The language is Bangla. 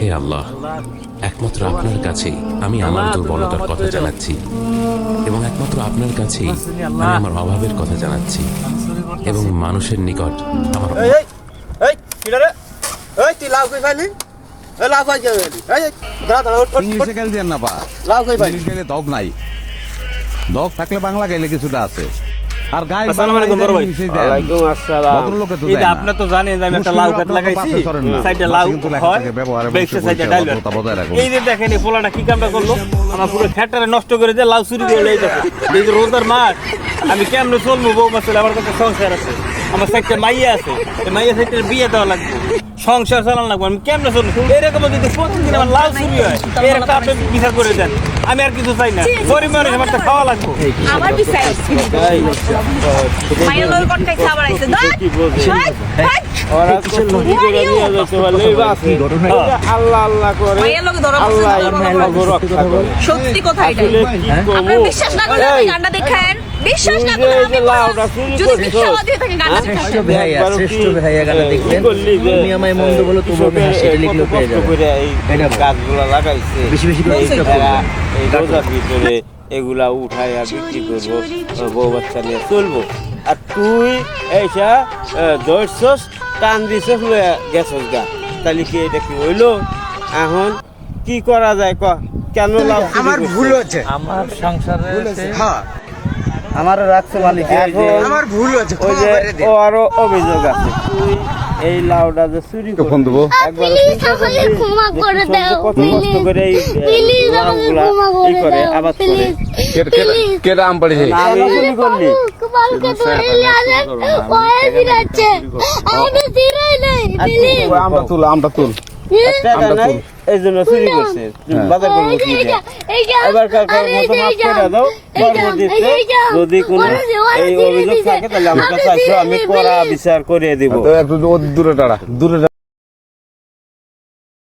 হে আল্লাহ, একমাত্র আপনার কাছেই আমি আমার দুর্বলতার কথা জানাচ্ছি এবং একমাত্র আপনার কাছেই আমি আমার অভাবের কথা জানাচ্ছি এবং মানুষের নিকট আমার ইংলিশে গেলে দেন না পা, ইংলিশ গেলে দগ নাই, দগ থাকলে বাংলা গেলে কিছুটা আছে। আর গায়ে আসসালামু আলাইকুম বড় ভাই। ওয়ালাইকুম আসসালাম। ভদ্রলোকে তো এই যে দেয় না। আপনি তো জানেন যে আমি একটা লাউ গাছ লাগাইছি, সাইডে লাউ হয়, বেশি সাইডে ডাল হয়। এই যে দেখেন এই পোলাটা কি কামটা করলো, আমার পুরো খেটটারে নষ্ট করে দিয়ে লাউ চুরি করে এই দেখো। এই যে রোজার মাস, আমি কেমনে চলবো? বউ মাসলে আমার কাছে সংসার আছে, আমার সাইডে মাইয়া আছে, এই মাইয়া সাইডে বিয়ে দেওয়া লাগবে, সংসার চালানো লাগবে, আমি কেমনে চলবো? এরকম যদি প্রতিদিন আমার লাউ চুরি হয়, এর একটা আপনি বিচার করে দেন, আমি আর কিছু চাই না। গরিব মানুষ আমার তো খাওয়া লাগবে। আমার বিচার মায়ের লোক কন্টাক্ট খাবার আইছে দাঁত ওরা চুরি করে নিয়ে যেতে পারলে আল্লাহ আল্লাহ করে, মায়ের লোক ধরা আল্লাহ আমাকে রক্ষা করে। সত্যি কথা এটা। আপনি বিশ্বাস না করলে আপনি গানটা দেখেন, বিশ্বাস না করলে আমি যদি মিথ্যাবাদী হয়ে থাকি গানটা দেখেন। শ্রেষ্ঠ ভাইয়া গানা দেখবেন, তুমি আমায় মন্দ বলো তবু আমি হাসি লিখলেও পেয়ে যাবে। এই গাছগুলা লাগাইছে বেশি বেশি করে চেষ্টা এরা করবেন। এই রোজার ভিতরে এগুলা উঠাইয়া বিক্রি করবো, বউ বাচ্চা নিয়ে চলবো। আর তুই এইসা দর্শস টান দিছস গেছস গা, তাহলে কি এটা কি হইলো? এখন কি করা যায় ক? কেন লাভ? আমার ভুল হচ্ছে, আমার সংসারে হ্যাঁ আমার রাখছে মালিক, আমার ভুল হচ্ছে, ওই যে ও আরো অভিযোগ আছে, তুই এই লাউটা যে চুরি ফোন দেবো। একবার প্লিজ আমাকে ক্ষমা করে দাও, কত কষ্ট করে এই প্লিজ আমাকে লাউগুলা ক্ষমা ই করে করে দাও, আবাদ করে। প্লিজ কেটা আম পড়েছে? না, আমি চুরি করলি? কালকে ধরে আনে ওই দিরাচ্ছে আমি দিরাই নাই, প্লিজ আমটা তুল, আমটা তুল। টাকা নাই এই জন্য চুরি করছে, বাজার করবো কি দিয়ে? এবার কালকার মতো মাফ করে দাও, পরবর্তীতে যদি কোনো এই অভিযোগ থাকে তাহলে আমার কাছে আসো, আমি কড়া বিচার করে দিব। একটু দূরে টাড়া, দূরে